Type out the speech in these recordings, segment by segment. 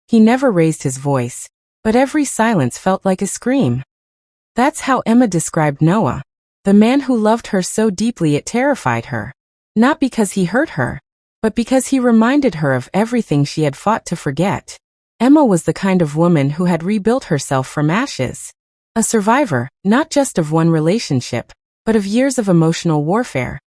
He never raised his voice, but every silence felt like a scream. That's how Emma described Noah, the man who loved her so deeply it terrified her. Not because he hurt her, but because he reminded her of everything she had fought to forget. Emma was the kind of woman who had rebuilt herself from ashes. A survivor, not just of one relationship, but of years of emotional warfare.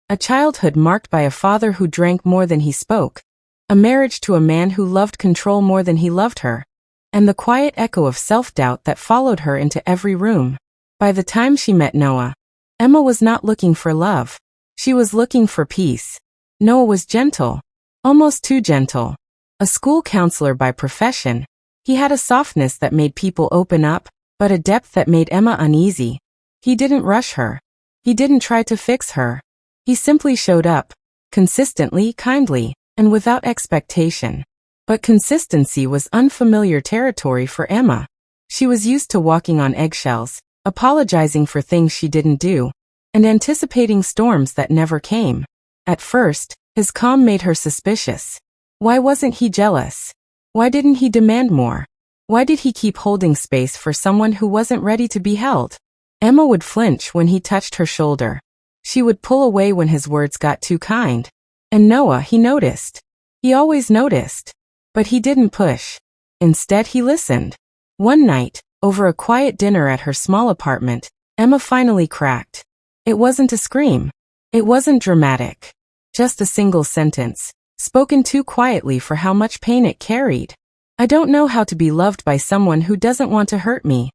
A childhood marked by a father who drank more than he spoke, a marriage to a man who loved control more than he loved her, and the quiet echo of self-doubt that followed her into every room. By the time she met Noah, Emma was not looking for love. She was looking for peace. Noah was gentle, almost too gentle. A school counselor by profession, he had a softness that made people open up, but a depth that made Emma uneasy. He didn't rush her. He didn't try to fix her. He simply showed up, consistently, kindly, and without expectation. But consistency was unfamiliar territory for Emma. She was used to walking on eggshells, apologizing for things she didn't do, and anticipating storms that never came. At first, his calm made her suspicious. Why wasn't he jealous? Why didn't he demand more? Why did he keep holding space for someone who wasn't ready to be held? Emma would flinch when he touched her shoulder. She would pull away when his words got too kind. And Noah, he noticed. He always noticed. But he didn't push. Instead, he listened. One night, over a quiet dinner at her small apartment, Emma finally cracked. It wasn't a scream. It wasn't dramatic. Just a single sentence, spoken too quietly for how much pain it carried. I don't know how to be loved by someone who doesn't want to hurt me.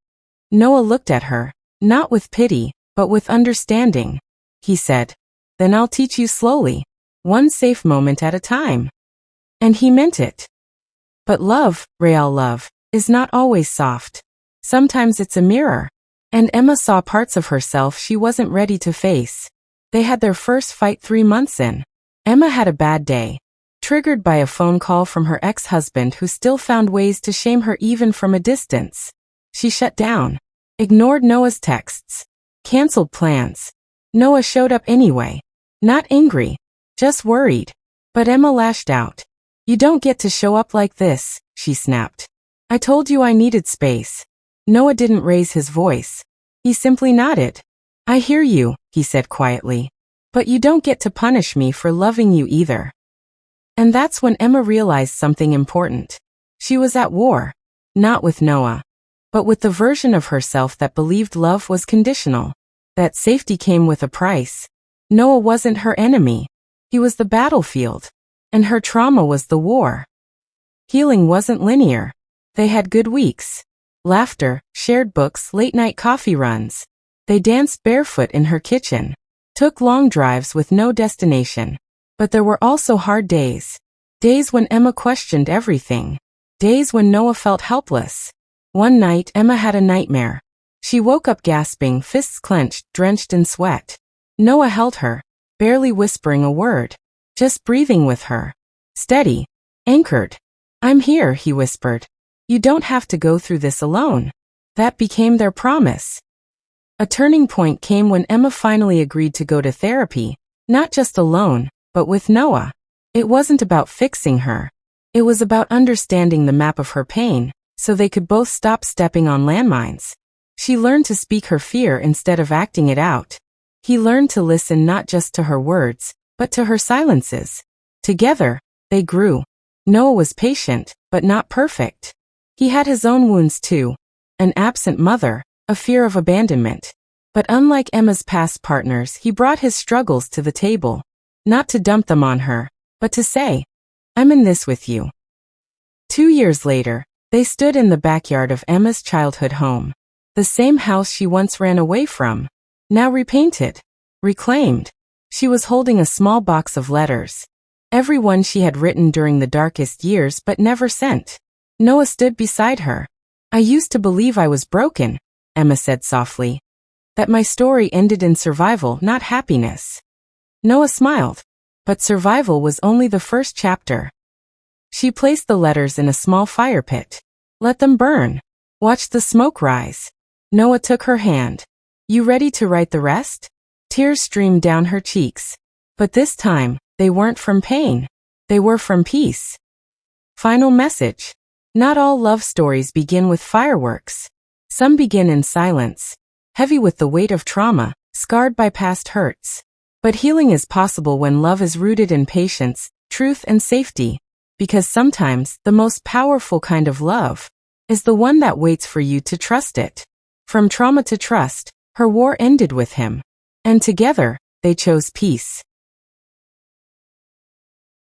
Noah looked at her, not with pity, but with understanding. He said, "Then I'll teach you slowly, one safe moment at a time." And he meant it. But love, real love, is not always soft. Sometimes it's a mirror. And Emma saw parts of herself she wasn't ready to face. They had their first fight 3 months in. Emma had a bad day, triggered by a phone call from her ex-husband who still found ways to shame her even from a distance. She shut down, ignored Noah's texts, canceled plans. Noah showed up anyway, not angry, just worried. But Emma lashed out. "You don't get to show up like this," she snapped. "I told you I needed space." Noah didn't raise his voice. He simply nodded. "I hear you," he said quietly. "But you don't get to punish me for loving you either." And that's when Emma realized something important. She was at war, not with Noah, but with the version of herself that believed love was conditional, that safety came with a price. Noah wasn't her enemy. He was the battlefield, and her trauma was the war. Healing wasn't linear. They had good weeks. Laughter, shared books, late-night coffee runs. They danced barefoot in her kitchen, took long drives with no destination. But there were also hard days. Days when Emma questioned everything. Days when Noah felt helpless. One night, Emma had a nightmare. She woke up gasping, fists clenched, drenched in sweat. Noah held her, barely whispering a word, just breathing with her. Steady, anchored. "I'm here," he whispered. "You don't have to go through this alone." That became their promise. A turning point came when Emma finally agreed to go to therapy, not just alone, but with Noah. It wasn't about fixing her. It was about understanding the map of her pain, so they could both stop stepping on landmines. She learned to speak her fear instead of acting it out. He learned to listen not just to her words, but to her silences. Together, they grew. Noah was patient, but not perfect. He had his own wounds too. An absent mother, a fear of abandonment. But unlike Emma's past partners, he brought his struggles to the table. Not to dump them on her, but to say, "I'm in this with you." 2 years later, they stood in the backyard of Emma's childhood home. The same house she once ran away from. Now repainted, reclaimed. She was holding a small box of letters. Every one she had written during the darkest years but never sent. Noah stood beside her. "I used to believe I was broken," Emma said softly. "That my story ended in survival, not happiness." Noah smiled. But survival was only the first chapter. She placed the letters in a small fire pit. "Let them burn. Watch the smoke rise." Noah took her hand. "You ready to write the rest?" Tears streamed down her cheeks. But this time, they weren't from pain. They were from peace. Final message. Not all love stories begin with fireworks. Some begin in silence, heavy with the weight of trauma, scarred by past hurts. But healing is possible when love is rooted in patience, truth, and safety. Because sometimes the most powerful kind of love is the one that waits for you to trust it. From trauma to trust, her war ended with him. And together, they chose peace.